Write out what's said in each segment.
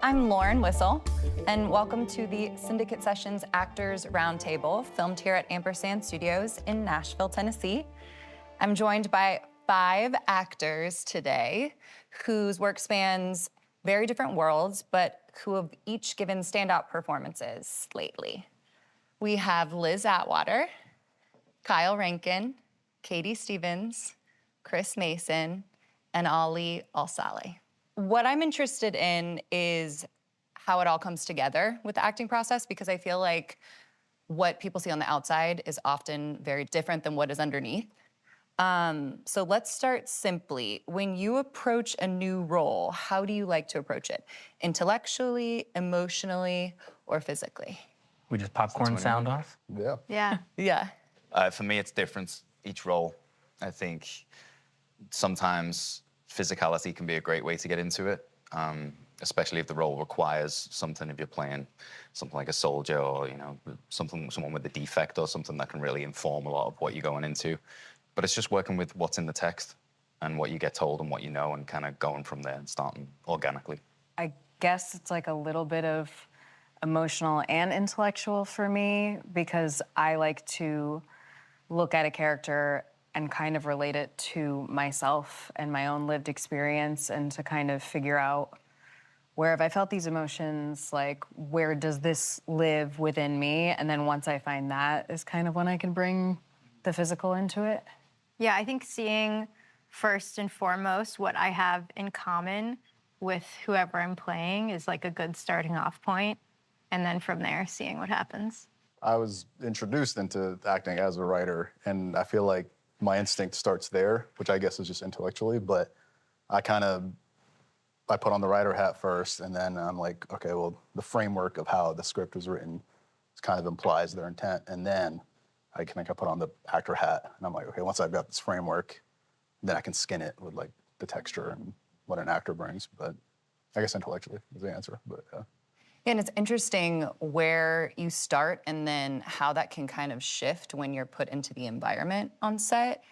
I'm Lauren Whistle, and welcome to the Syndicate Sessions Actors Roundtable, filmed here at Ampersand Studios in Nashville, Tennessee. I'm joined by 5 actors today whose work spans very different worlds, but who have each given standout performances lately. We have Liz Atwater, Kyle Rankin, Katie Stevens, Chris Mason, and Ali Alsaleh. What I'm interested in is how it all comes together with the acting process, because I feel like what people see on the outside is often very different than what is underneath. So let's start simply. When you approach a new role, how do you like to approach it? Intellectually, emotionally, or physically? We just popcorn sound off? Yeah. Yeah. Yeah. For me, it's different each role. I think sometimes physicality can be a great way to get into it, especially if the role requires something. If you're playing something like a soldier, or someone with a defect, or something that can really inform a lot of what you're going into. But it's just working with what's in the text and what you get told and what you know, and kind of going from there and starting organically. I guess it's like a little bit of emotional and intellectual for me, because I like to look at a character and kind of relate it to myself and my own lived experience, and to kind of figure out, where have I felt these emotions, like where does this live within me? And then once I find that is kind of when I can bring the physical into it. Yeah, I think seeing first and foremost what I have in common with whoever I'm playing is like a good starting off point. And then from there, seeing what happens. I was introduced into acting as a writer, and I feel like my instinct starts there, which I guess is just intellectually, but I put on the writer hat first, and then I'm like, okay, well, the framework of how the script was written kind of implies their intent, and then I put on the actor hat, and I'm like, okay, once I've got this framework, then I can skin it with like the texture and what an actor brings. But I guess intellectually is the answer, but yeah. And it's interesting where you start and then how that can kind of shift when you're put into the environment on set.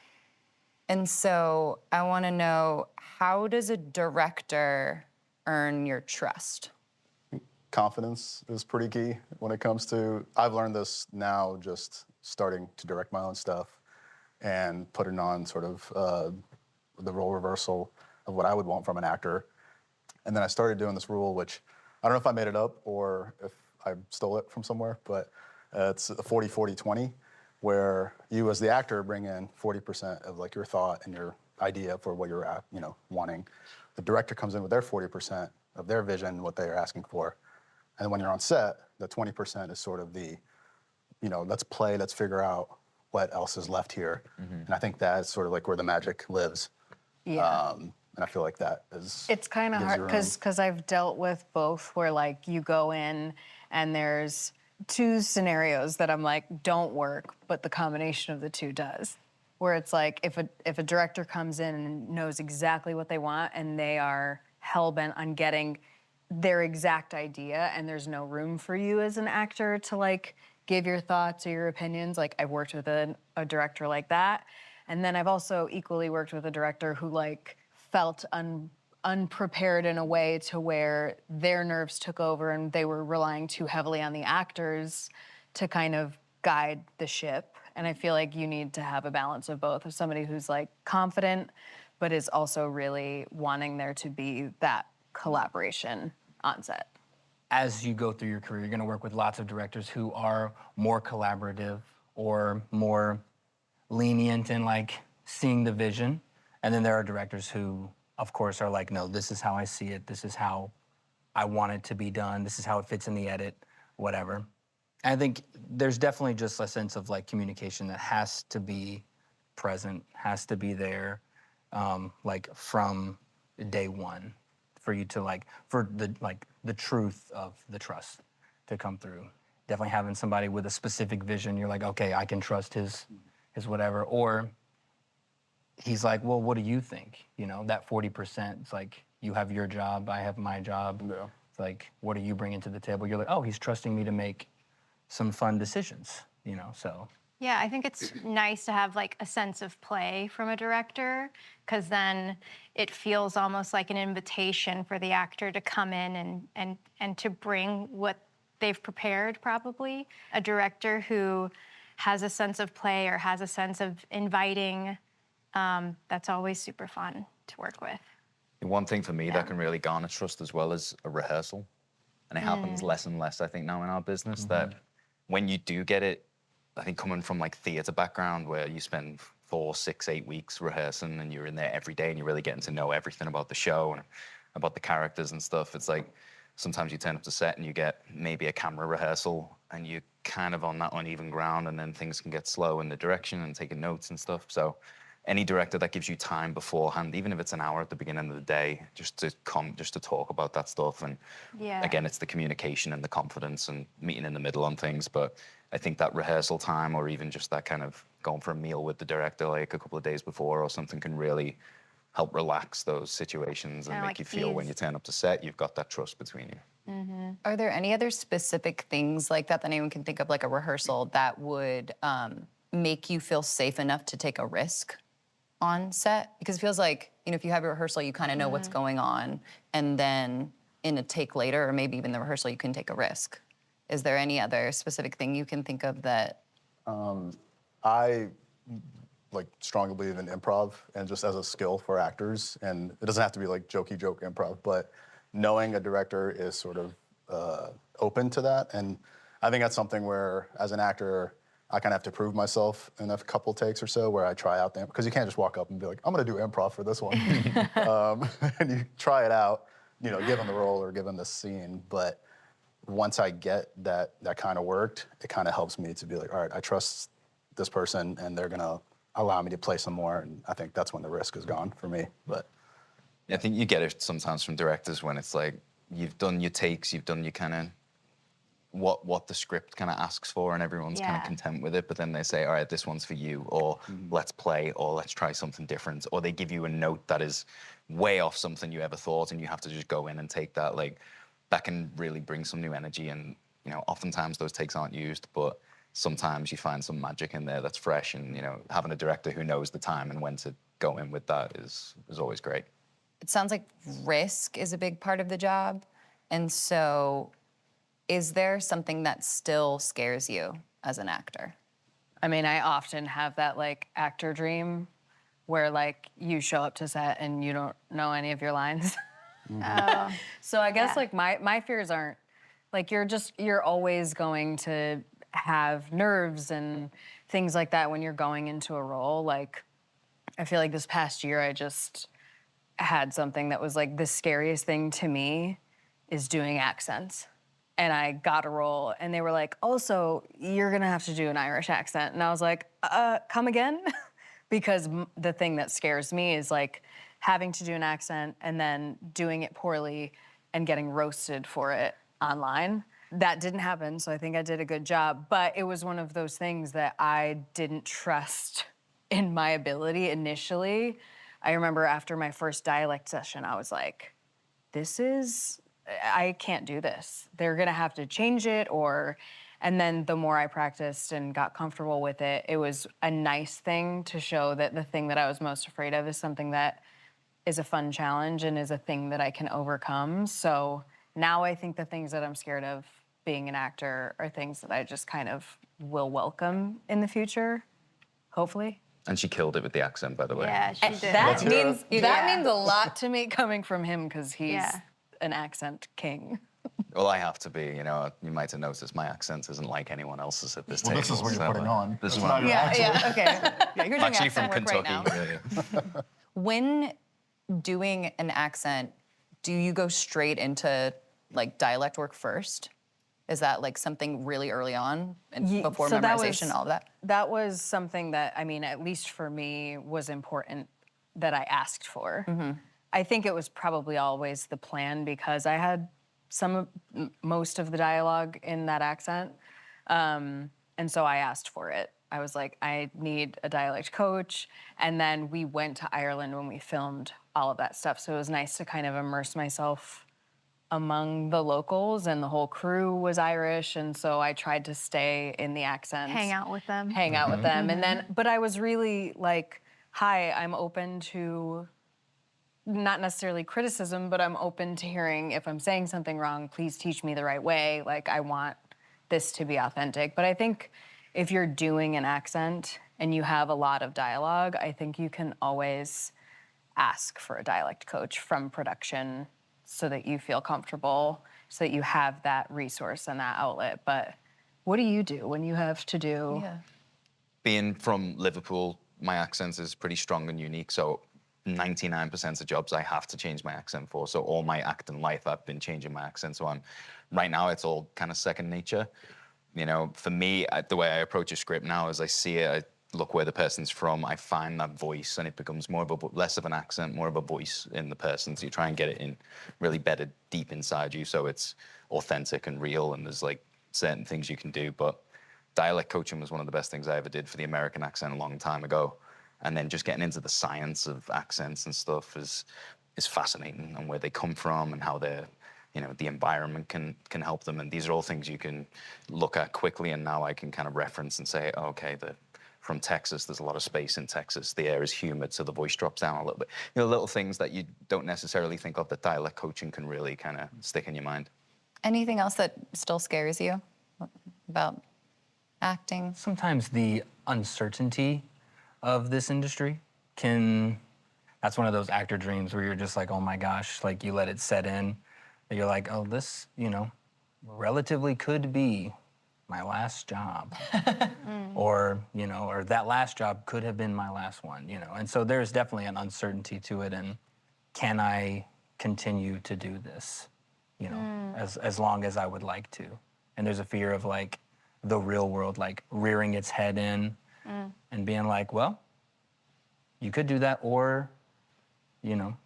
And so I want to know, how does a director earn your trust? Confidence is pretty key when it comes to, I've learned this now just starting to direct my own stuff and putting on sort of the role reversal of what I would want from an actor. And then I started doing this rule, which I don't know if I made it up or if I stole it from somewhere, but it's a 40-40-20, where you as the actor bring in 40% of like your thought and your idea for what you're wanting. The director comes in with their 40% of their vision, what they're asking for. And when you're on set, the 20% is sort of the, let's play, let's figure out what else is left here. Mm-hmm. And I think that's sort of like where the magic lives. Yeah. And I feel like that is... It's kind of hard, because I've dealt with both, where like you go in and there's 2 scenarios that I'm like, don't work, but the combination of the 2 does. Where it's like, if a director comes in and knows exactly what they want, and they are hell-bent on getting their exact idea, and there's no room for you as an actor to like give your thoughts or your opinions. Like, I've worked with a director like that. And then I've also equally worked with a director who like felt unprepared in a way to where their nerves took over, and they were relying too heavily on the actors to kind of guide the ship. And I feel like you need to have a balance of both, of somebody who's like confident, but is also really wanting there to be that collaboration on set. As you go through your career, you're gonna work with lots of directors who are more collaborative or more lenient in like seeing the vision. And then there are directors who, of course, are like, no, this is how I see it. This is how I want it to be done. This is how it fits in the edit, whatever. And I think there's definitely just a sense of like communication that has to be present, has to be there, like from day one, for you to like, for the truth of the trust to come through. Definitely having somebody with a specific vision, you're like, okay, I can trust his whatever. Or he's like, well, what do you think? That 40%, it's like, you have your job, I have my job. Yeah. It's like, what are you bringing to the table? You're like, oh, he's trusting me to make some fun decisions, so. Yeah, I think it's nice to have like a sense of play from a director, because then it feels almost like an invitation for the actor to come in and to bring what they've prepared, probably. A director who has a sense of play or has a sense of inviting, that's always super fun to work with. One thing for me that can really garner trust as well is a rehearsal. And it happens less and less, I think, now in our business, that when you do get it, I think coming from like theater background where you spend 4, 6, 8 weeks rehearsing and you're in there every day and you're really getting to know everything about the show and about the characters and stuff. It's like sometimes you turn up to set and you get maybe a camera rehearsal and you're kind of on that uneven ground, and then things can get slow in the direction and taking notes and stuff. So any director that gives you time beforehand, even if it's an hour at the beginning of the day, just to talk about that stuff. And again, it's the communication and the confidence and meeting in the middle on things. But I think that rehearsal time, or even just that kind of going for a meal with the director like a couple of days before or something, can really help relax those situations and Kinda make like you feel when ease. you turn up to set, you've got that trust between you. Are there any other specific things like that anyone can think of, like a rehearsal, that would make you feel safe enough to take a risk on set? Because it feels like, if you have a rehearsal, you kind of know what's going on, and then in a take later, or maybe even the rehearsal, you can take a risk. Is there any other specific thing you can think of that? I like strongly believe in improv and just as a skill for actors, and it doesn't have to be like jokey joke improv, but knowing a director is sort of open to that. And I think that's something where, as an actor, I kind of have to prove myself in a couple takes or so where I try out the, because you can't just walk up and be like, I'm gonna do improv for this one. And you try it out, given the role or given the scene. But once I get that kind of worked, it kind of helps me to be like, all right, I trust this person and they're gonna allow me to play some more. And I think that's when the risk is gone for me. But I think you get it sometimes from directors when it's like, you've done your takes, you've done your kind of what the script kind of asks for, and everyone's kind of Yeah. content with it. But then they say, all right, this one's for you, or let's play, or let's try something different. Or they give you a note that is way off something you ever thought, and you have to just go in and take that. Like, that can really bring some new energy. And, oftentimes those takes aren't used, but sometimes you find some magic in there that's fresh. And, having a director who knows the time and when to go in with that is always great. It sounds like risk is a big part of the job. And so, is there something that still scares you as an actor? I mean, I often have that like actor dream where like you show up to set and you don't know any of your lines. So I guess like my fears aren't like you're always going to have nerves and things like that when you're going into a role. Like I feel like this past year I just had something that was like the scariest thing to me is doing accents. And I got a role, and they were like, also, you're gonna have to do an Irish accent. And I was like, come again? Because the thing that scares me is like having to do an accent and then doing it poorly and getting roasted for it online. That didn't happen, so I think I did a good job. But it was one of those things that I didn't trust in my ability initially. I remember after my first dialect session, I was like, I can't do this. They're gonna have to change it and then the more I practiced and got comfortable with it, it was a nice thing to show that the thing that I was most afraid of is something that is a fun challenge and is a thing that I can overcome. So now I think the things that I'm scared of being an actor are things that I just kind of will welcome in the future, hopefully. And she killed it with the accent, by the way. Yeah, she did. That means Yeah. a lot to me coming from him because he's Yeah. an accent king. Well, I have to be, you might have noticed my accent isn't like anyone else's at this well, table. this is what you're so, putting on. This is It's what not I'm your accent. Yeah, okay. Yeah, you're doing actually from accent work Kentucky. right now. Yeah. When doing an accent, do you go straight into like dialect work first? Is that like something really early on and before So that memorization and all of that? That was something that, I mean, at least for me, was important that I asked for. I think it was probably always the plan because I had most of the dialogue in that accent. And so I asked for it. I was like, I need a dialect coach. And then we went to Ireland when we filmed all of that stuff. So it was nice to kind of immerse myself among the locals, and the whole crew was Irish, and so I tried to stay in the accents. Hang out with them. Hang out with them. And then, but I was really like, hi, I'm open to not necessarily criticism, but I'm open to hearing if I'm saying something wrong, please teach me the right way. Like, I want this to be authentic. But I think if you're doing an accent and you have a lot of dialogue, I think you can always ask for a dialect coach from production so that you feel comfortable, so that you have that resource and that outlet. But what do you do when you have to do? Yeah. Being from Liverpool, my accent is pretty strong and unique, so 99% of jobs I have to change my accent for. So all my acting life, I've been changing my accent. So right now it's all kind of second nature. You know, for me, the way I approach a script now is I see it, I look where the person's from, I find that voice, and it becomes less of an accent, more of a voice in the person. So you try and get it in really bedded deep inside you, so it's authentic and real, and there's like certain things you can do. But dialect coaching was one of the best things I ever did for the American accent a long time ago. And then just getting into the science of accents and stuff is fascinating, and where they come from and how they're, you know, the environment can help them. And these are all things you can look at quickly, and now I can kind of reference and say, oh, okay, from Texas, there's a lot of space in Texas. The air is humid, so the voice drops down a little bit. You know, little things that you don't necessarily think of that dialect coaching can really kind of stick in your mind. Anything else that still scares you about acting? Sometimes the uncertainty of this industry that's one of those actor dreams where you're just like, oh my gosh, like you let it set in, that you're like, oh, this, you know, relatively could be my last job. Or, you know, or that last job could have been my last one, you know. And so there's definitely an uncertainty to it, and can I continue to do this, you know, as long as I would like to. And there's a fear of like the real world, like rearing its head in and being like, well, you could do that, or, you know,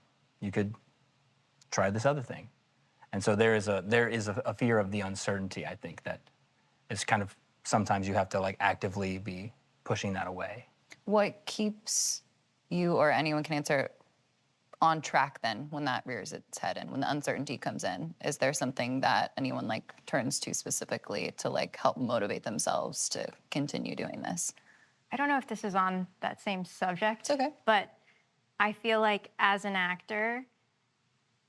you could try this other thing. And so there is a fear of the uncertainty, I think, that is kind of, sometimes you have to like actively be pushing that away. What keeps you, or anyone can answer, on track then when that rears its head in, when the uncertainty comes in? Is there something that anyone like turns to specifically to like help motivate themselves to continue doing this? I don't know if this is on that same subject. It's okay. But I feel like as an actor,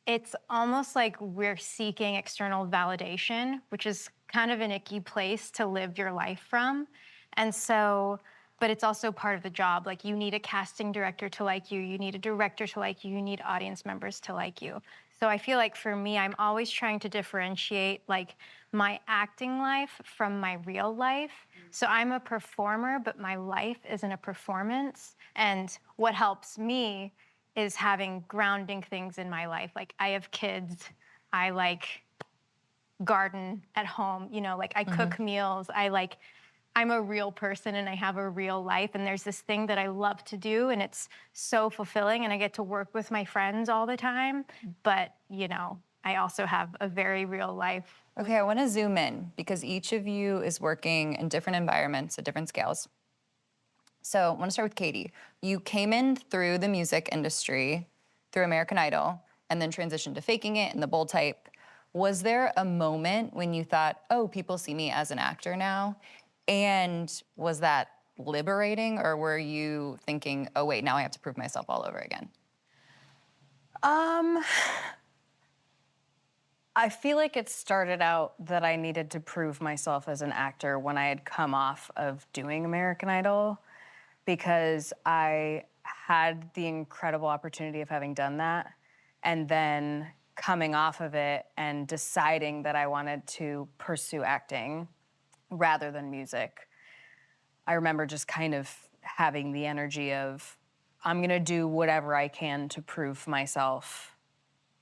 it's almost like we're seeking external validation, which is kind of an icky place to live your life from. And so, but it's also part of the job. Like, you need a casting director to like you, you need a director to like you need audience members to like you. So I feel like for me, I'm always trying to differentiate like my acting life from my real life. So I'm a performer, but my life isn't a performance. And what helps me is having grounding things in my life. Like, I have kids, I like garden at home, you know, like I cook meals, I'm a real person and I have a real life, and there's this thing that I love to do, and it's so fulfilling, and I get to work with my friends all the time, but, you know, I also have a very real life. Okay, I want to zoom in because each of you is working in different environments at different scales. So I want to start with Katie. You came in through the music industry, through American Idol, and then transitioned to faking it and the bold type. Was there a moment when you thought, oh, people see me as an actor now? And was that liberating, or were you thinking, oh wait, now I have to prove myself all over again? I feel like it started out that I needed to prove myself as an actor when I had come off of doing American Idol, because I had the incredible opportunity of having done that, and then coming off of it and deciding that I wanted to pursue acting rather than music. I remember just kind of having the energy of, I'm gonna do whatever I can to prove myself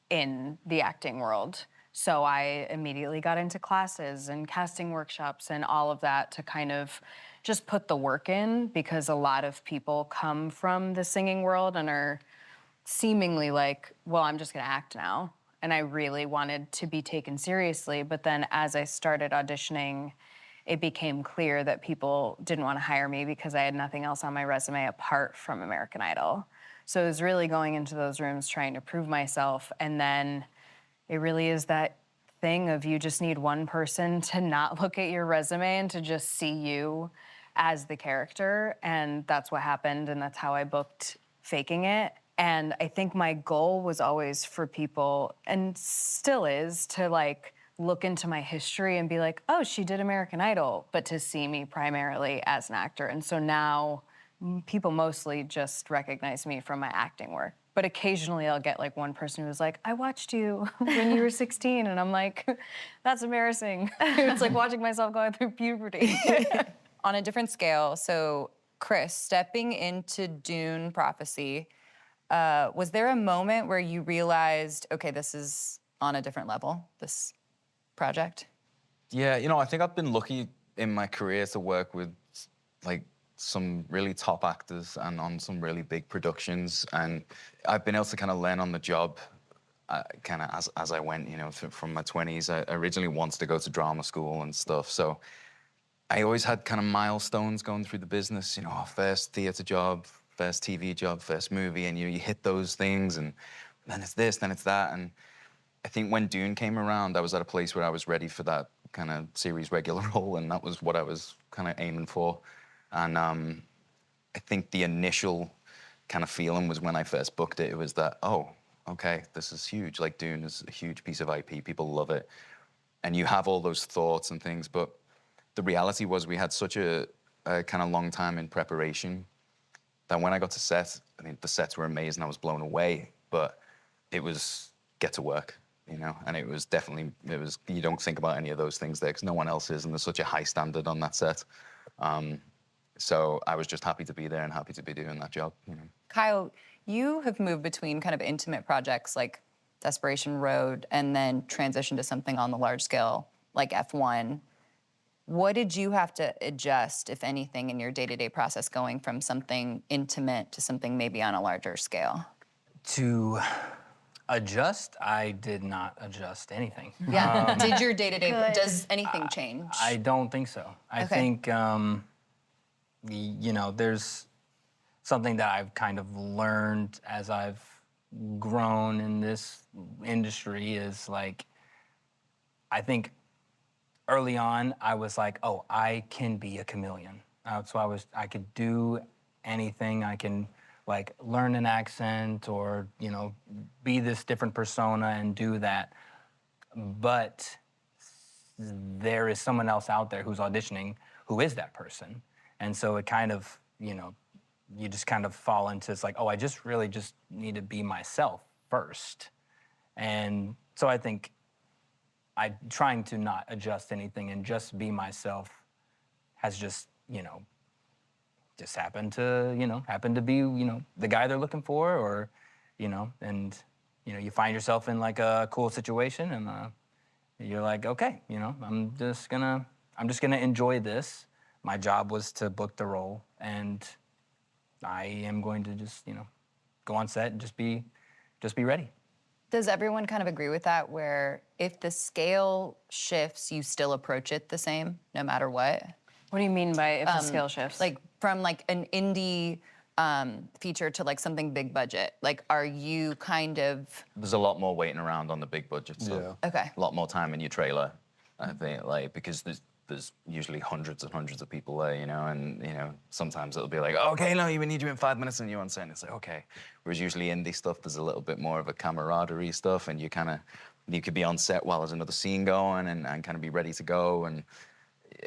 in the acting world. So I immediately got into classes and casting workshops and all of that to kind of just put the work in, because a lot of people come from the singing world and are seemingly like, well, I'm just gonna act now. And I really wanted to be taken seriously. But then as I started auditioning, it became clear that people didn't want to hire me because I had nothing else on my resume apart from American Idol. So it was really going into those rooms trying to prove myself, and then it really is that thing of you just need one person to not look at your resume and to just see you as the character. And that's what happened, and that's how I booked Faking It. And I think my goal was always for people, and still is, to like look into my history and be like, oh, she did American Idol, but to see me primarily as an actor. And so now people mostly just recognize me from my acting work. But occasionally I'll get like one person who's like, I watched you when you were 16. And I'm like, that's embarrassing. It's like watching myself going through puberty. On a different scale, so Chris, stepping into Dune Prophecy, was there a moment where you realized, okay, this is on a different level, this project? Yeah, I think I've been lucky in my career to work with like some really top actors and on some really big productions, and I've been able to kind of learn on the job kind of as I went, from my 20s. I originally wanted to go to drama school and stuff, so I always had kind of milestones going through the business, first theater job, first TV job, first movie, and you hit those things, and then it's this, then it's that. And I think when Dune came around, I was at a place where I was ready for that kind of series regular role, and that was what I was kind of aiming for. And I think the initial kind of feeling was when I first booked it, it was that, oh, okay, this is huge. Like, Dune is a huge piece of IP, people love it. And you have all those thoughts and things, but the reality was we had such a kind of long time in preparation that when I got to set, I mean, the sets were amazing, I was blown away, but it was get to work, and it was definitely, you don't think about any of those things there because no one else is, and there's such a high standard on that set. So I was just happy to be there and happy to be doing that job. Kyle, you have moved between kind of intimate projects like Desperation Road and then transitioned to something on the large scale like F1. What did you have to adjust, if anything, in your day-to-day process going from something intimate to something maybe on a larger scale? To adjust, I did not adjust anything. Yeah. Did your day-to-day, Good. does anything change? I don't think so. I think, there's something that I've kind of learned as I've grown in this industry is like, I think early on, I was like, oh, I can be a chameleon. So I could do anything. I can like learn an accent or, be this different persona and do that. But there is someone else out there who's auditioning who is that person. And so it kind of, you just kind of fall into, it's like, oh, I just really just need to be myself first. And so I think trying to not adjust anything and just be myself has just, just happened to be, the guy they're looking for, or, and, you find yourself in like a cool situation and you're like, okay, I'm just gonna enjoy this. My job was to book the role, and I am going to just, go on set and just be ready. Does everyone kind of agree with that, where if the scale shifts, you still approach it the same, no matter what? What do you mean by if the scale shifts? Like from like an indie feature to like something big budget, like are you kind of... There's a lot more waiting around on the big budget stuff. Yeah. Okay. A lot more time in your trailer, I think, like, because there's usually hundreds and hundreds of people there, and, sometimes it'll be like, okay, no, we need you in 5 minutes and you're on set, and it's like, okay. Whereas usually indie stuff, there's a little bit more of a camaraderie stuff, and you could be on set while there's another scene going and kind of be ready to go, and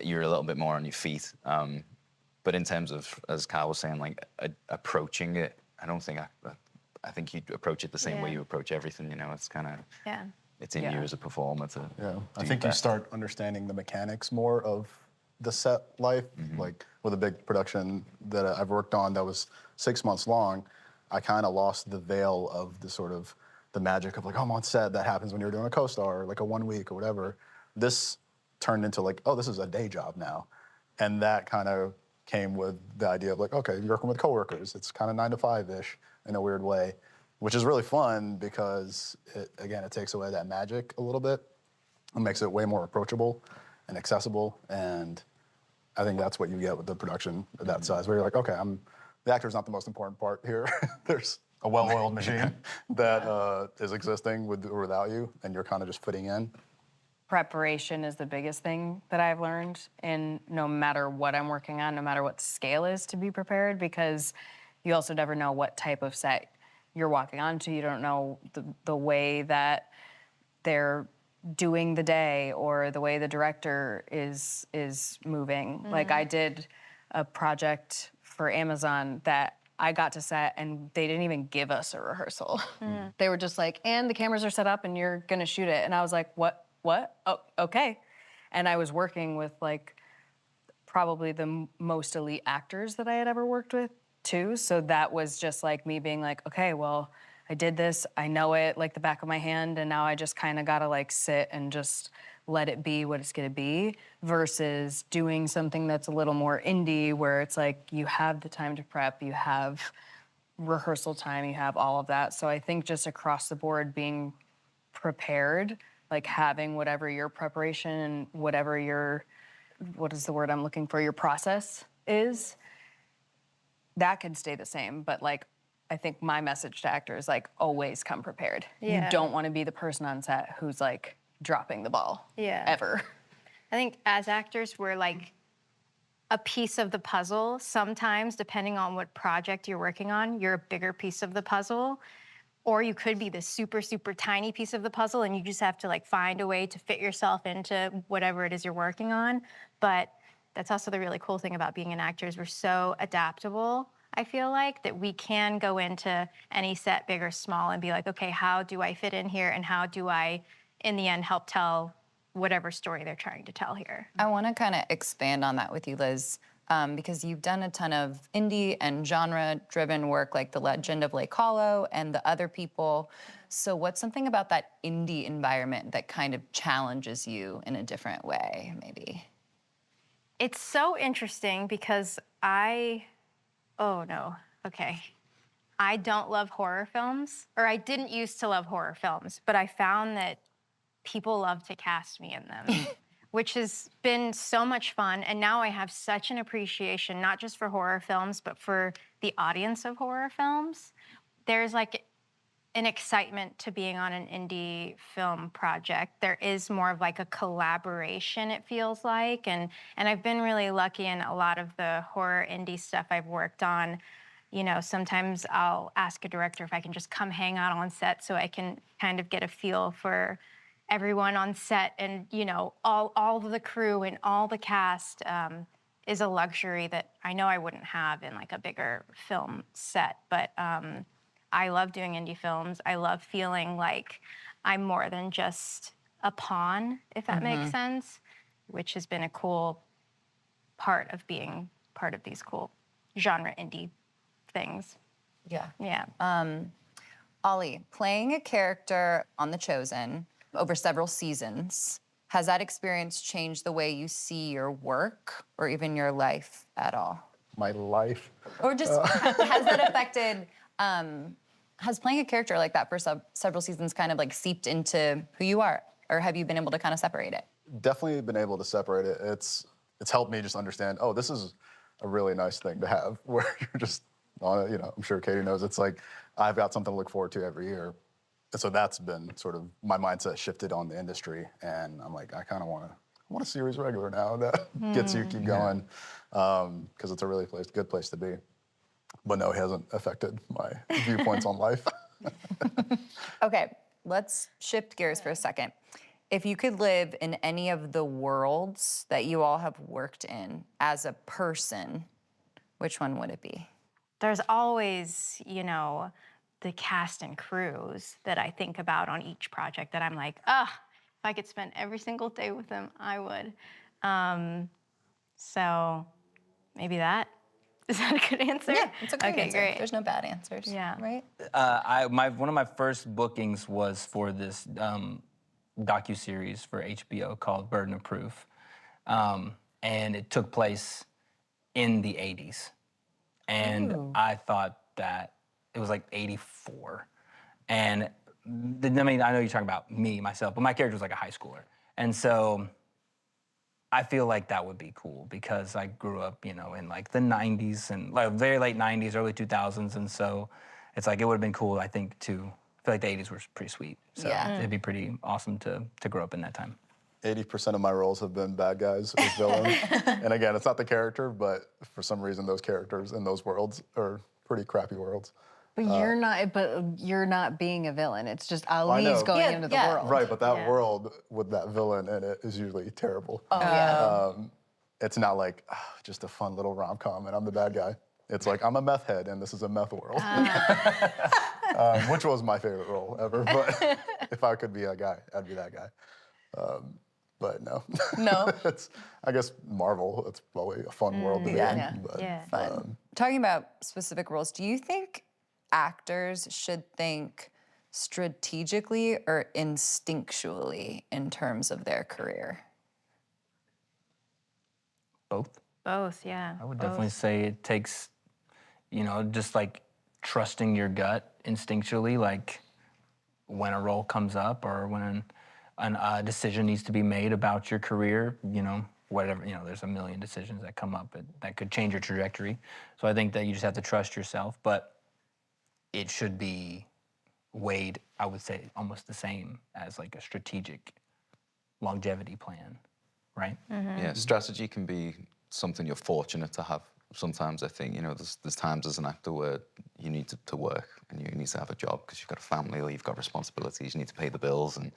you're a little bit more on your feet. But in terms of, as Kyle was saying, like approaching it, I don't think I think you approach it the same way you approach everything, It's kind of, it's in you as a performer to I think you start understanding the mechanics more of the set life. Like with a big production that I've worked on that was 6 months long, I kind of lost the veil of the sort of the magic of like, oh, I'm on set. That happens when you're doing a co-star, or like a 1 week or whatever. This turned into like, oh, this is a day job now. And that kind of came with the idea of like, okay, you're working with coworkers. It's kind of 9 to 5-ish in a weird way, which is really fun because, it takes away that magic a little bit. It makes it way more approachable and accessible. And I think that's what you get with the production of that size, where you're like, okay, the actor's not the most important part here. There's a well-oiled machine that is existing with or without you, and you're kind of just fitting in. Preparation is the biggest thing that I've learned, and no matter what I'm working on, no matter what the scale is, to be prepared, because you also never know what type of set you're walking onto. You don't know the way that they're doing the day or the way the director is moving. Like I did a project for Amazon that I got to set and they didn't even give us a rehearsal. They were just like, and the cameras are set up and you're gonna shoot it. And I was like, what? Oh, okay. And I was working with like probably the most elite actors that I had ever worked with too. So that was just like me being like, okay, well, I did this, I know it like the back of my hand, and now I just kind of gotta like sit and just let it be what it's gonna be, versus doing something that's a little more indie where it's like you have the time to prep, you have rehearsal time, you have all of that. So I think just across the board being prepared, like having whatever your preparation and whatever your, what is the word I'm looking for, your process is, that can stay the same. But like, I think my message to actors, like, always come prepared. Yeah. You don't want to be the person on set who's like dropping the ball. Yeah. Ever. I think as actors, we're like a piece of the puzzle. Sometimes, depending on what project you're working on, you're a bigger piece of the puzzle. Or you could be the super, super tiny piece of the puzzle and you just have to like find a way to fit yourself into whatever it is you're working on. But that's also the really cool thing about being an actor is we're so adaptable, I feel like, that we can go into any set, big or small, and be like, okay, how do I fit in here? And how do I, in the end, help tell whatever story they're trying to tell here? I want to kind of expand on that with you, Liz, because you've done a ton of indie and genre-driven work, like The Legend of Lake Hollow and The Other People. So what's something about that indie environment that kind of challenges you in a different way, maybe? It's so interesting because oh no, okay. I don't love horror films, or I didn't used to love horror films, but I found that people love to cast me in them, which has been so much fun. And now I have such an appreciation, not just for horror films, but for the audience of horror films. There's like an excitement to being on an indie film project. There is more of like a collaboration, it feels like. And I've been really lucky in a lot of the horror indie stuff I've worked on. You know, sometimes I'll ask a director if I can just come hang out on set so I can kind of get a feel for everyone on set, and you know, all of the crew and all the cast is a luxury that I know I wouldn't have in like a bigger film set. But I love doing indie films. I love feeling like I'm more than just a pawn, if that makes sense, which has been a cool part of being part of these cool genre indie things. Yeah. Yeah. Ali, playing a character on The Chosen over several seasons, has that experience changed the way you see your work or even your life at all? My life. Or just has that affected, has playing a character like that for several seasons kind of like seeped into who you are? Or have you been able to kind of separate it? Definitely been able to separate it. It's helped me just understand, oh, this is a really nice thing to have, where you're just on it. You know, I'm sure Katie knows, it's like, I've got something to look forward to every year. And so that's been sort of my mindset shifted on the industry, and I'm like, I kind of want a series regular now that gets you keep going, because it's a really good place to be. But no, it hasn't affected my viewpoints on life. Okay, let's shift gears for a second. If you could live in any of the worlds that you all have worked in as a person, which one would it be? There's always, you know, the cast and crews that I think about on each project that I'm like, if I could spend every single day with them, I would. So maybe that. Is that a good answer? Yeah, it's a great okay, answer. Great. There's no bad answers. Yeah. Right? One of my first bookings was for this docuseries for HBO called Burden of Proof. And it took place in the 80s. And I thought that it was like 84. And I mean, I know you're talking about me, myself, but my character was like a high schooler. And so I feel like that would be cool because I grew up, you know, in like the 90s and like very late 90s, early 2000s. And so it's like it would have been cool, I think, to I feel like the 80s were pretty sweet. So Yeah. it'd be pretty awesome to grow up in that time. 80% of my roles have been bad guys as villains. And again, it's not the character, but for some reason those characters in those worlds are pretty crappy worlds. But you're not being a villain. It's just know. Ali's going Yeah, into the yeah. world. Right, but that Yeah. world with that villain in it is usually terrible. Oh, yeah. It's not like just a fun little rom-com and I'm the bad guy. It's like I'm a meth head and this is a meth world. Which was my favorite role ever. But if I could be a guy, I'd be that guy. But no. No. It's, I guess Marvel, it's probably a fun world to be Yeah. in. Yeah. But, Yeah. Fun. Talking about specific roles, do you think actors should think strategically or instinctually in terms of their career? Both. Both, yeah. I would definitely say it takes, just like trusting your gut instinctually, like when a role comes up or when a decision needs to be made about your career, whatever, there's a million decisions that come up that could change your trajectory. So I think that you just have to trust yourself, but it should be weighed, I would say, almost the same as like a strategic longevity plan, right? Yeah, strategy can be something you're fortunate to have. Sometimes I think, there's times as an actor where you need to work and you need to have a job because you've got a family or you've got responsibilities, you need to pay the bills, and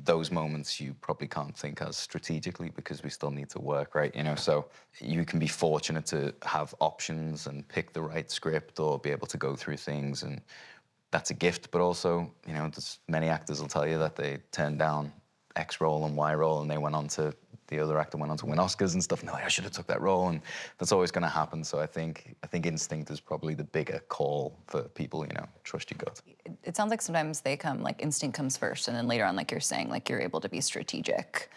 those moments you probably can't think as strategically because we still need to work, right? So you can be fortunate to have options and pick the right script or be able to go through things, and that's a gift. But also, there's many actors will tell you that they turned down X role and Y role, and they went on to the other actor went on to win Oscars and stuff, and they're like, I should have took that role, and that's always going to happen. So I think instinct is probably the bigger call for people. Trust your gut. It sounds like sometimes they come, like instinct comes first, and then later on, like you're saying, like you're able to be strategic.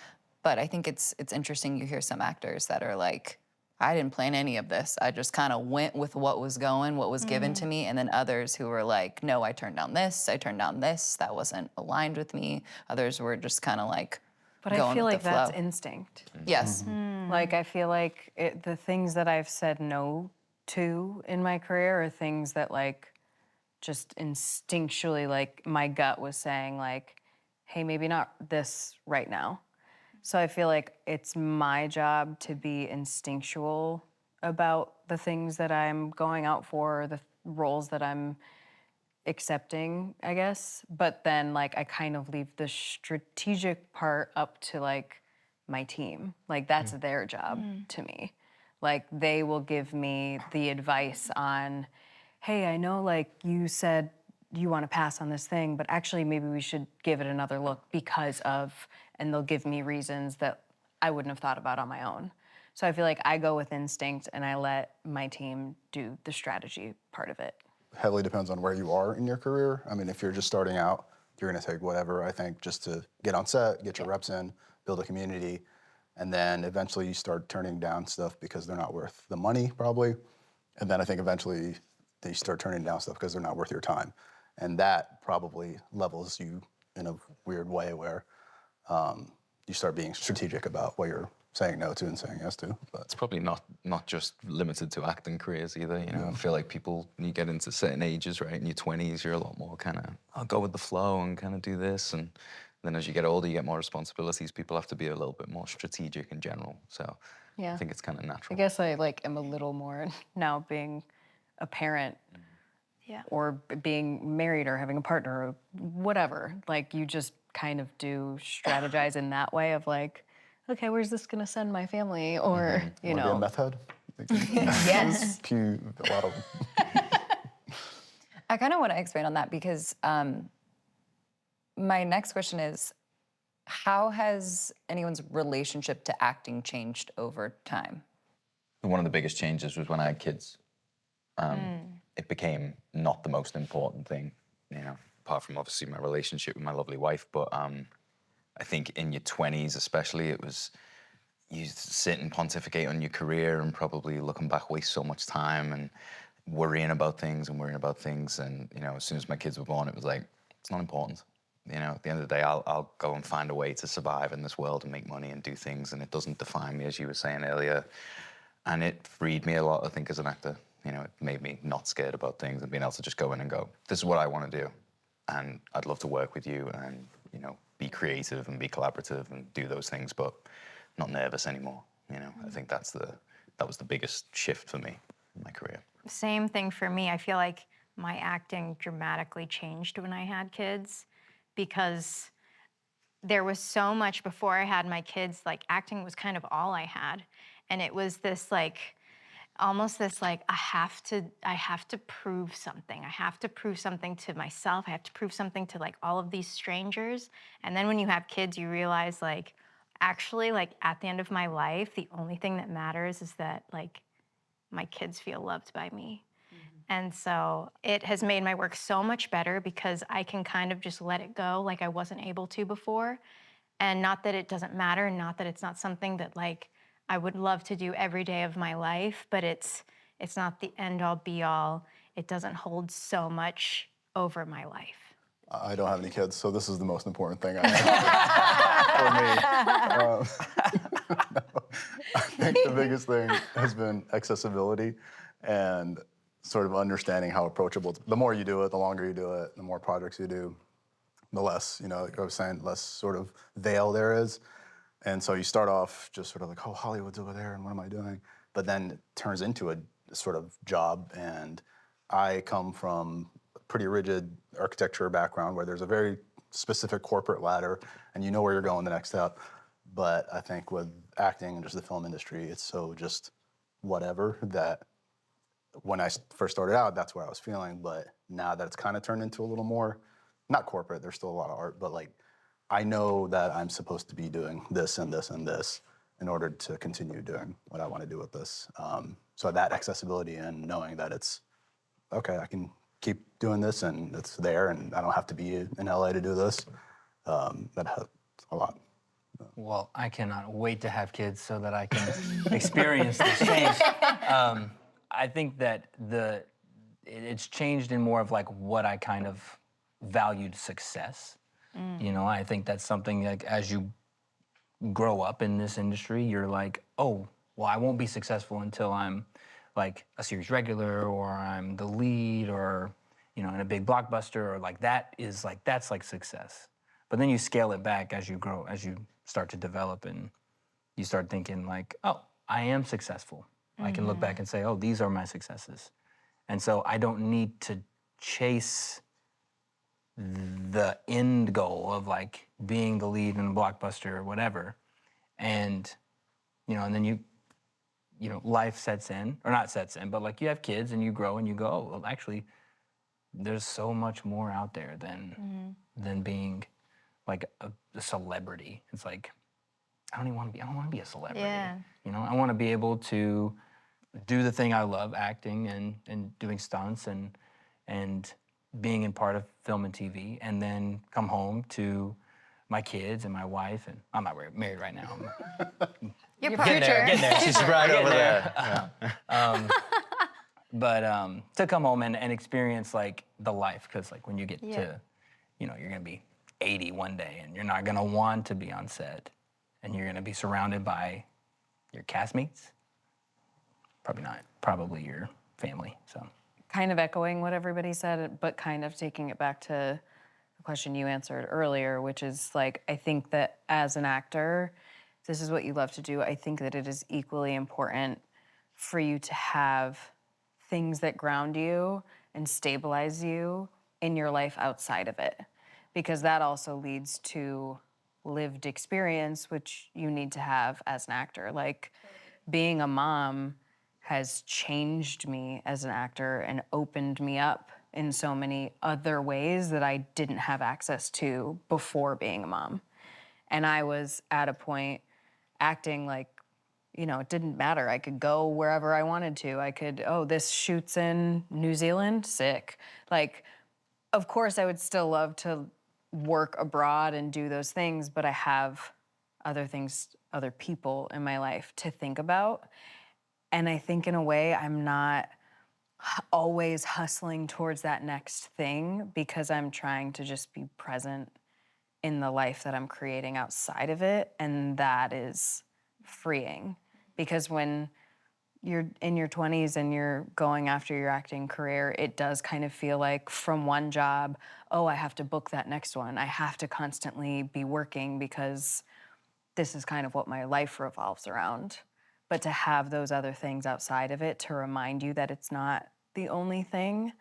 But I think it's interesting. You hear some actors that are like, I didn't plan any of this. I just kind of went with what was given to me. And then others who were like, no, I turned down this, that wasn't aligned with me. Others were just kind of like, But going I feel with like the that's flow. instinct. Yes. Like, I feel like the things that I've said no to in my career are things that, like, just instinctually, like, my gut was saying, like, hey, maybe not this right now. So I feel like it's my job to be instinctual about the things that I'm going out for, or the roles that I'm accepting, I guess. But then, like, I kind of leave the strategic part up to, like, my team. Like, that's their job to me. Like, they will give me the advice on, hey, I know, like, you said you want to pass on this thing, but actually maybe we should give it another look because of, and they'll give me reasons that I wouldn't have thought about on my own. So I feel like I go with instinct and I let my team do the strategy part of it. Heavily depends on where you are in your career. I mean, if you're just starting out, you're going to take whatever, I think, just to get on set, get your reps in, build a community, and then eventually you start turning down stuff because they're not worth the money, probably. And then I think eventually you start turning down stuff because they're not worth your time. And that probably levels you in a weird way where you start being strategic about what you're saying no to and saying yes to. But It's probably not just limited to acting careers either. I feel like people, when you get into certain ages, right, in your 20s, you're a lot more kind of, I'll go with the flow and kind of do this. And then as you get older, you get more responsibilities. People have to be a little bit more strategic in general. So Yeah. I think it's kind of natural. I guess I, like, am a little more now being a parent. Yeah. Or being married or having a partner or whatever. Like, you just kind of do strategize in that way of, like, okay, where's this gonna send my family? Or, you wanna know. be a meth head? Yes. Pew, a lot of them. I kind of want to expand on that because my next question is, how has anyone's relationship to acting changed over time? One of the biggest changes was when I had kids. It became not the most important thing, apart from obviously my relationship with my lovely wife. But I think in your 20s especially, it was, you sit and pontificate on your career and probably looking back waste so much time and worrying about things. And, as soon as my kids were born, it was like, it's not important. At the end of the day, I'll go and find a way to survive in this world and make money and do things, and it doesn't define me, as you were saying earlier. And it freed me a lot, I think, as an actor. You know, it made me not scared about things and being able to just go in and go, this is what I want to do. And I'd love to work with you and, you know, be creative and be collaborative and do those things, but not nervous anymore. You know, I think that was the biggest shift for me in my career. Same thing for me. I feel like my acting dramatically changed when I had kids because there was so much before I had my kids, like acting was kind of all I had. And it was this like, almost this like, I have to prove something. I have to prove something to myself. I have to prove something to like all of these strangers. And then when you have kids, you realize like, actually like at the end of my life, the only thing that matters is that like my kids feel loved by me. And so it has made my work so much better because I can kind of just let it go like I wasn't able to before. And not that it doesn't matter, not that it's not something that like I would love to do every day of my life, but it's not the end all be all. It doesn't hold so much over my life. I don't have any kids, so this is the most important thing I have for me. I think the biggest thing has been accessibility and sort of understanding how approachable. The more you do it, the longer you do it, the more projects you do, the less, you know, like I was saying, less sort of veil there is. And so you start off just sort of like, oh, Hollywood's over there, and what am I doing? But then it turns into a sort of job. And I come from a pretty rigid architecture background where there's a very specific corporate ladder, and you know where you're going the next step. But I think with acting and just the film industry, it's so just whatever that when I first started out, that's what I was feeling. But now that it's kind of turned into a little more, not corporate, there's still a lot of art, but like, I know that I'm supposed to be doing this and this and this in order to continue doing what I want to do with this. So that accessibility and knowing that it's, okay, I can keep doing this and it's there and I don't have to be in LA to do this, that helps a lot. Well, I cannot wait to have kids so that I can experience this change. I think that it's changed in more of like what I kind of valued success. You know, I think that's something like as you grow up in this industry, you're like, oh, well, I won't be successful until I'm like a series regular or I'm the lead or, you know, in a big blockbuster or like that's like success. But then you scale it back as you grow, as you start to develop and you start thinking like, oh, I am successful. I can look back and say, oh, these are my successes. And so I don't need to chase the end goal of like being the lead in a blockbuster or whatever. And, you know, and then you know, life sets in, or not sets in, but like you have kids and you grow and you go, oh, well, actually, there's so much more out there than being like a celebrity. It's like, I don't want to be a celebrity. Yeah. You know, I want to be able to do the thing I love, acting and doing stunts and being in part of film and TV, and then come home to my kids and my wife, and I'm not married right now. Your Getting there. She's right over there. But to come home and experience like the life, because like when you get to, you know, you're gonna be 80 one day, and you're not gonna want to be on set, and you're gonna be surrounded by your castmates. Probably not. Probably your family. So. Kind of echoing what everybody said, but kind of taking it back to the question you answered earlier, which is like, I think that as an actor, if this is what you love to do, I think that it is equally important for you to have things that ground you and stabilize you in your life outside of it. Because that also leads to lived experience, which you need to have as an actor. Like being a mom has changed me as an actor and opened me up in so many other ways that I didn't have access to before being a mom. And I was at a point acting like, you know, it didn't matter. I could go wherever I wanted to. I could, oh, this shoots in New Zealand, sick. Like, of course I would still love to work abroad and do those things, but I have other things, other people in my life to think about. And I think in a way, I'm not always hustling towards that next thing because I'm trying to just be present in the life that I'm creating outside of it. And that is freeing. Because when you're in your 20s and you're going after your acting career, it does kind of feel like from one job, oh, I have to book that next one. I have to constantly be working because this is kind of what my life revolves around. But to have those other things outside of it to remind you that it's not the only thing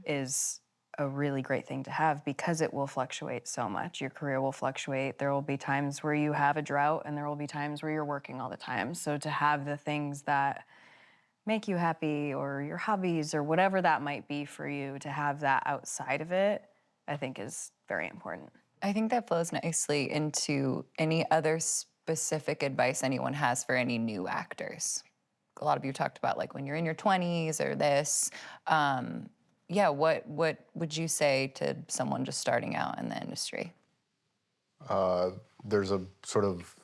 is a really great thing to have, because it will fluctuate so much. Your career will fluctuate. There will be times where you have a drought and there will be times where you're working all the time. So to have the things that make you happy, or your hobbies, or whatever that might be for you, to have that outside of it, I think is very important. I think that flows nicely into any other specific advice anyone has for any new actors. A lot of you talked about like when you're in your 20s or this. Yeah, what would you say to someone just starting out in the industry? There's a sort of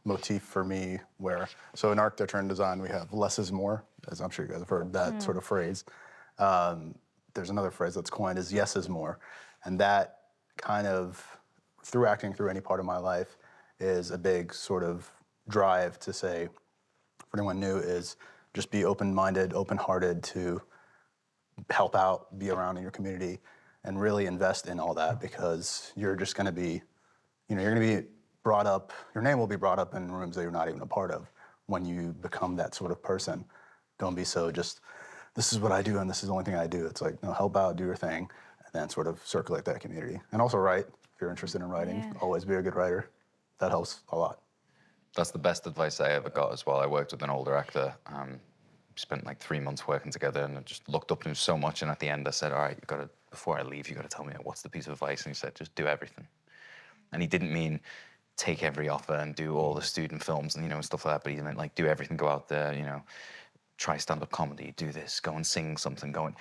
motif for me where, so in architecture and design, we have less is more, as I'm sure you guys have heard that sort of phrase. There's another phrase that's coined as yes is more. And that kind of, through acting, through any part of my life, is a big sort of drive to say, for anyone new, is just be open-minded, open-hearted to help out, be around in your community, and really invest in all that, because you're just going to be, you're going to be brought up, your name will be brought up in rooms that you're not even a part of when you become that sort of person. Don't be so just, this is what I do and this is the only thing I do. It's like, no, help out, do your thing, and then sort of circulate that community. And also write, if you're interested in writing, always be a good writer. That helps a lot. That's the best advice I ever got as well. I worked with an older actor. Spent like 3 months working together, and I just looked up to him so much. And at the end, I said, all right, before I leave, you got to tell me what's the piece of advice. And he said, just do everything. And he didn't mean take every offer and do all the student films and, and stuff like that. But he meant like do everything, go out there, try stand-up comedy, do this, go and sing something, go and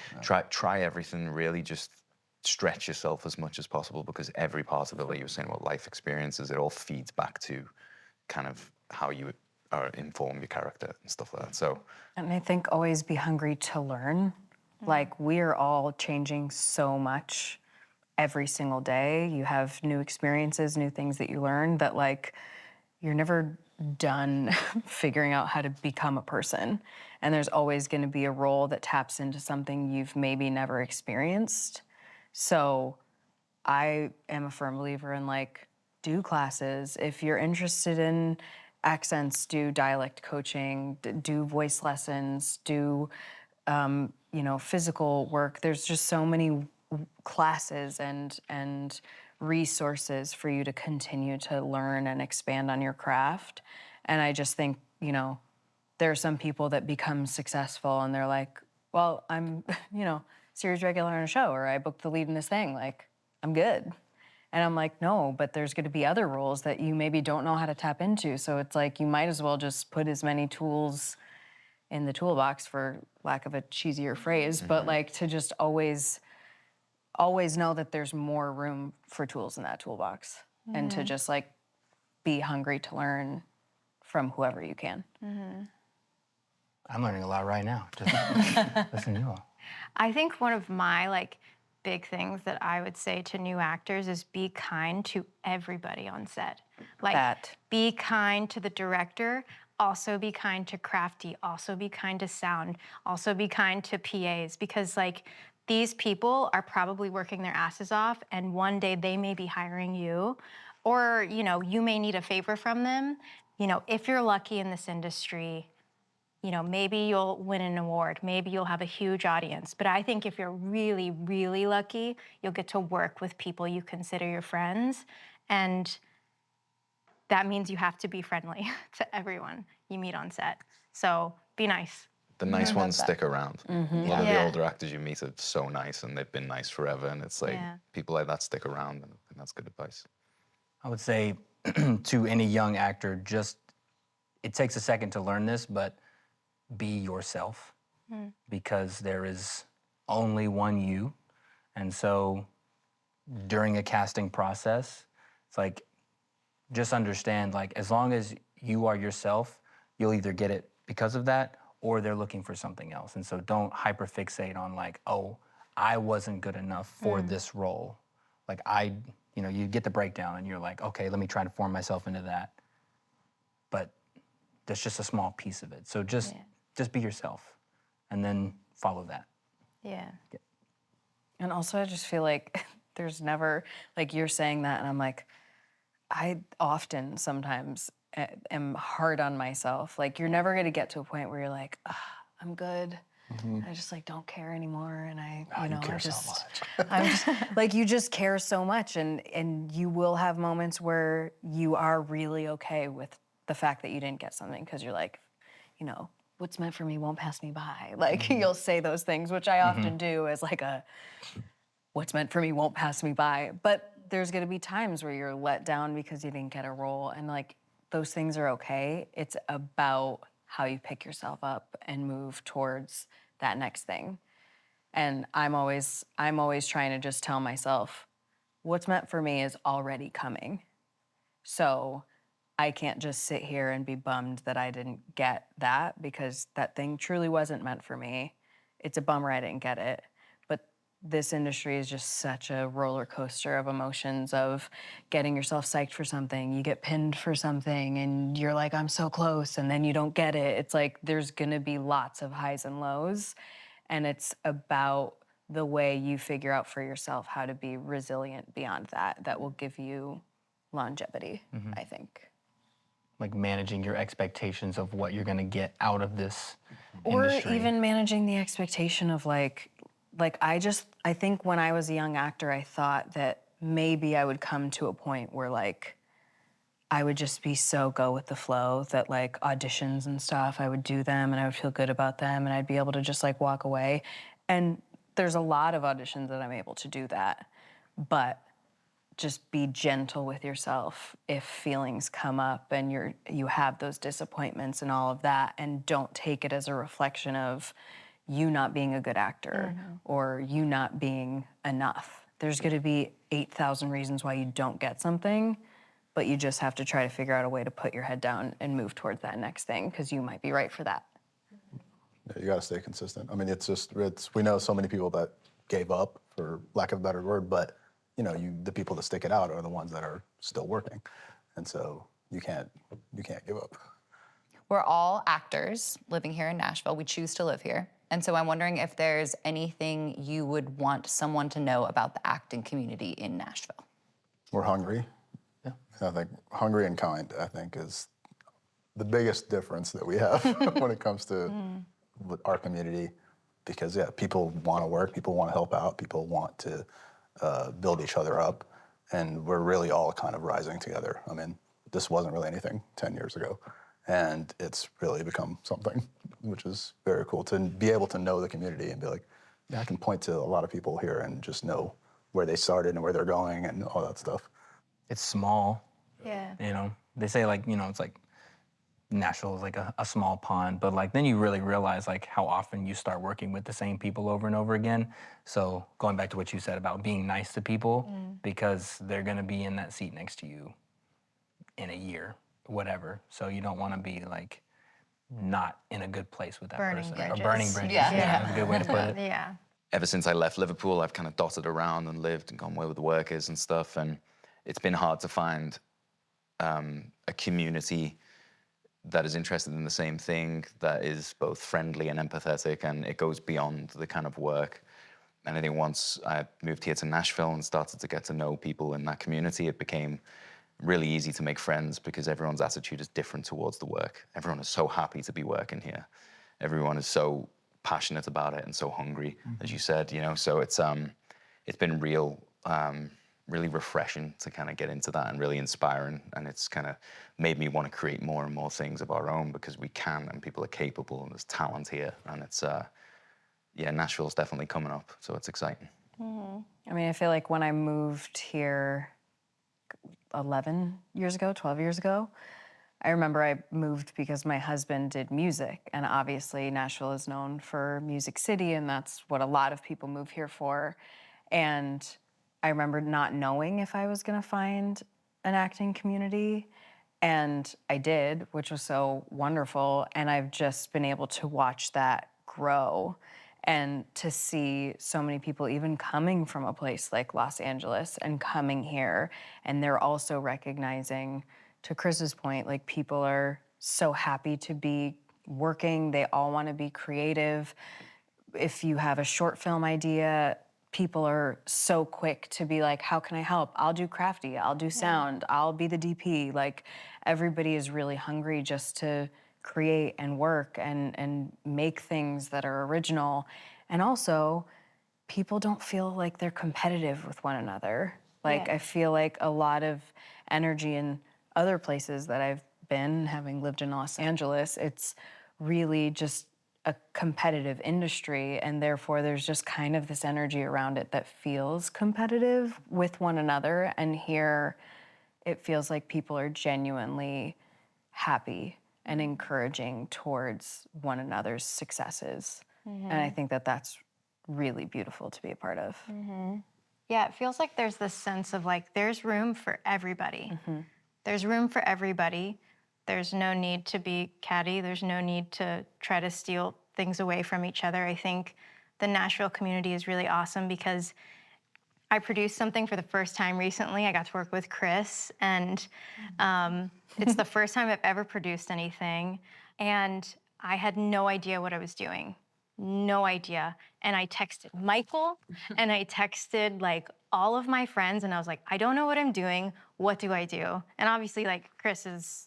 try everything, really just stretch yourself as much as possible, because every part of it, like you were saying about life experiences, it all feeds back to kind of how you inform your character and stuff like that. So, and I think always be hungry to learn. Like, we're all changing so much every single day. You have new experiences, new things that you learn, that like you're never done figuring out how to become a person. And there's always going to be a role that taps into something you've maybe never experienced. So I am a firm believer in like, do classes. If you're interested in accents, do dialect coaching, do voice lessons, do physical work. There's just so many classes and resources for you to continue to learn and expand on your craft. And I just think, there are some people that become successful and they're like, well, I'm, series regular on a show, or I booked the lead in this thing, like, I'm good. And I'm like, no, but there's going to be other roles that you maybe don't know how to tap into. So it's like, you might as well just put as many tools in the toolbox, for lack of a cheesier phrase, but like to just always know that there's more room for tools in that toolbox, and to just like be hungry to learn from whoever you can. I'm learning a lot right now, just listening to you all. I think one of my big things that I would say to new actors is be kind to everybody on set. Be kind to the director, also be kind to crafty, also be kind to sound, also be kind to PAs, because these people are probably working their asses off, and one day they may be hiring you, or you may need a favor from them. If you're lucky in this industry, maybe you'll win an award, maybe you'll have a huge audience. But I think if you're really, really lucky, you'll get to work with people you consider your friends. And that means you have to be friendly to everyone you meet on set. So be nice. The nice ones stick around. A lot of the older actors you meet are so nice, and they've been nice forever. And it's like, people like that stick around, and that's good advice. I would say to any young actor, it takes a second to learn this, but be yourself, because there is only one you. And so during a casting process, it's like, just understand, as long as you are yourself, you'll either get it because of that, or they're looking for something else. And so don't hyperfixate on oh, I wasn't good enough for this role. You get the breakdown and you're like, okay, let me try to form myself into that. But that's just a small piece of it. So just just be yourself, and then follow that. Yeah. And also, I just feel like there's never, like you're saying that, and I'm like, I often sometimes am hard on myself. Like, you're never going to get to a point where you're like, I'm good. I just like don't care anymore, and You care so much. I'm just like, you just care so much, and you will have moments where you are really okay with the fact that you didn't get something, because you're like, you know, what's meant for me won't pass me by. Like, you'll say those things, which I often do as like a what's meant for me won't pass me by. But there's gonna be times where you're let down because you didn't get a role, and like those things are okay. It's about how you pick yourself up and move towards that next thing. And I'm always trying to just tell myself, what's meant for me is already coming. So I can't just sit here and be bummed that I didn't get that, because that thing truly wasn't meant for me. It's a bummer I didn't get it. But this industry is just such a roller coaster of emotions, of getting yourself psyched for something. You get pinned for something and you're like, I'm so close, and then you don't get it. It's like there's gonna be lots of highs and lows. And it's about the way you figure out for yourself how to be resilient beyond that, that will give you longevity, I think. Like managing your expectations of what you're gonna get out of this Or industry. even managing the expectation of like I think when I was a young actor, I thought that maybe I would come to a point where like I would just be so go with the flow that like auditions and stuff, I would do them and I would feel good about them and I'd be able to just like walk away. And there's a lot of auditions that I'm able to do that. But just be gentle with yourself if feelings come up and you have those disappointments and all of that, and don't take it as a reflection of you not being a good actor or you not being enough. There's going to be 8,000 reasons why you don't get something, but you just have to try to figure out a way to put your head down and move towards that next thing, because you might be right for that. Yeah, you got to stay consistent. I mean, we know so many people that gave up, for lack of a better word, but you know, the people that stick it out are the ones that are still working, and so you can't give up. We're all actors living here in Nashville. We choose to live here. And so I'm wondering if there's anything you would want someone to know about the acting community in Nashville. We're hungry. Yeah. I think hungry and kind, I think, is the biggest difference that we have when it comes to our community. Because yeah, people want to work, people want to help out, people want to build each other up, and we're really all kind of rising together. I mean, this wasn't really anything 10 years ago, and it's really become something, which is very cool to be able to know the community and be like, yeah, I can point to a lot of people here and just know where they started and where they're going and all that stuff. It's small, Yeah. you know. They say like, you know, it's like Nashville is like a small pond, but like then you really realize like how often you start working with the same people over and over again. So going back to what you said about being nice to people, because they're gonna be in that seat next to you in a year, whatever. So you don't want to be like not in a good place with that Burning person. bridges. Or burning bridges. Yeah. That's a good way to put it. Yeah. Ever since I left Liverpool, I've kind of dotted around and lived and gone where the work is and stuff. And it's been hard to find a community that is interested in the same thing, that is both friendly and empathetic, and it goes beyond the kind of work. And I think once I moved here to Nashville and started to get to know people in that community, it became really easy to make friends, because everyone's attitude is different towards the work. Everyone is so happy to be working here. Everyone is so passionate about it and so hungry, as you said, you know. So it's been really refreshing to kind of get into that, and really inspiring. And it's kind of made me want to create more and more things of our own, because we can, and people are capable, and there's talent here. And it's, yeah, Nashville's definitely coming up, so it's exciting. I mean, I feel like when I moved here 11 years ago, 12 years ago, I remember I moved because my husband did music, and obviously Nashville is known for Music City, and that's what a lot of people move here for. And I remember not knowing if I was gonna find an acting community, and I did, which was so wonderful, and I've just been able to watch that grow, and to see so many people even coming from a place like Los Angeles and coming here, and they're also recognizing, to Chris's point, like people are so happy to be working. They all want to be creative. If you have a short film idea, people are so quick to be like, how can I help? I'll do crafty, I'll do sound, I'll be the DP. Like, everybody is really hungry just to create and work and make things that are original. And also, people don't feel like they're competitive with one another. Like, Yeah. I feel like a lot of energy in other places that I've been, having lived in Los Angeles, it's really just a competitive industry, and therefore there's just kind of this energy around it that feels competitive with one another. And here, it feels like people are genuinely happy and encouraging towards one another's successes. And I think that that's really beautiful to be a part of. Yeah, it feels like there's this sense of like, there's room for everybody. There's room for everybody. There's no need to be catty. There's no need to try to steal things away from each other. I think the Nashville community is really awesome because I produced something for the first time recently. I got to work with Chris, and it's the first time I've ever produced anything. And I had no idea what I was doing. No idea. And I texted Michael and I texted like all of my friends, and I was like, I don't know what I'm doing. What do I do? And obviously, like, Chris is,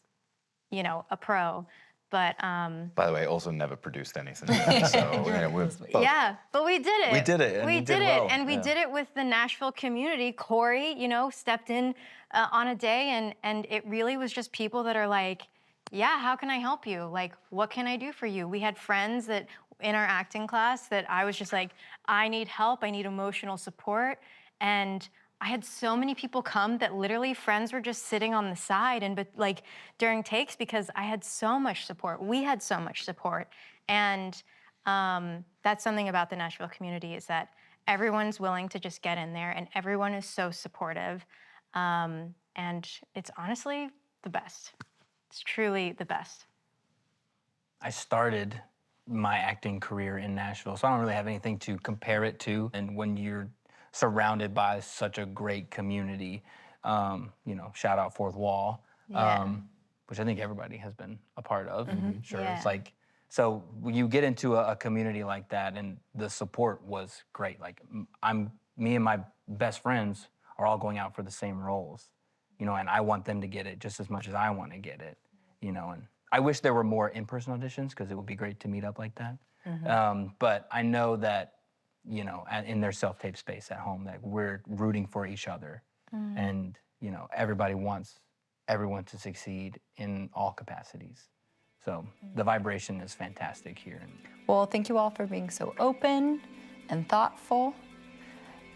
you know, a pro, but By the way, also never produced anything. So you know, we're both. yeah, but we did it. We did it, and we you did did it, well, and we yeah. did it with the Nashville community. Corey, you know, stepped in on a day, and it really was just people that are like, yeah, how can I help you? Like, what can I do for you? We had friends that in our acting class that I was just like, I need help, I need emotional support, and I had so many people come that literally friends were just sitting on the side and like during takes because I had so much support. We had so much support, and that's something about the Nashville community is that everyone's willing to just get in there, and everyone is so supportive, and it's honestly the best. It's truly the best. I started my acting career in Nashville, so I don't really have anything to compare it to. And when you're surrounded by such a great community, you know, shout out Fourth Wall, which I think everybody has been a part of. Sure, Yeah. it's like, so you get into a community like that, and the support was great. Like, me and my best friends are all going out for the same roles, you know, and I want them to get it just as much as I want to get it, you know. And I wish there were more in-person auditions because it would be great to meet up like that. But I know that, you know, in their self-tape space at home, that we're rooting for each other, and you know, everybody wants everyone to succeed in all capacities. So the vibration is fantastic here. Well, thank you all for being so open and thoughtful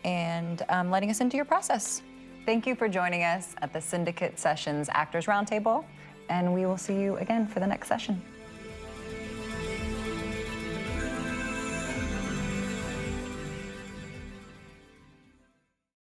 and letting us into your process. Thank you for joining us at the Syndicate Sessions Actors Roundtable, and we will see you again for the next session.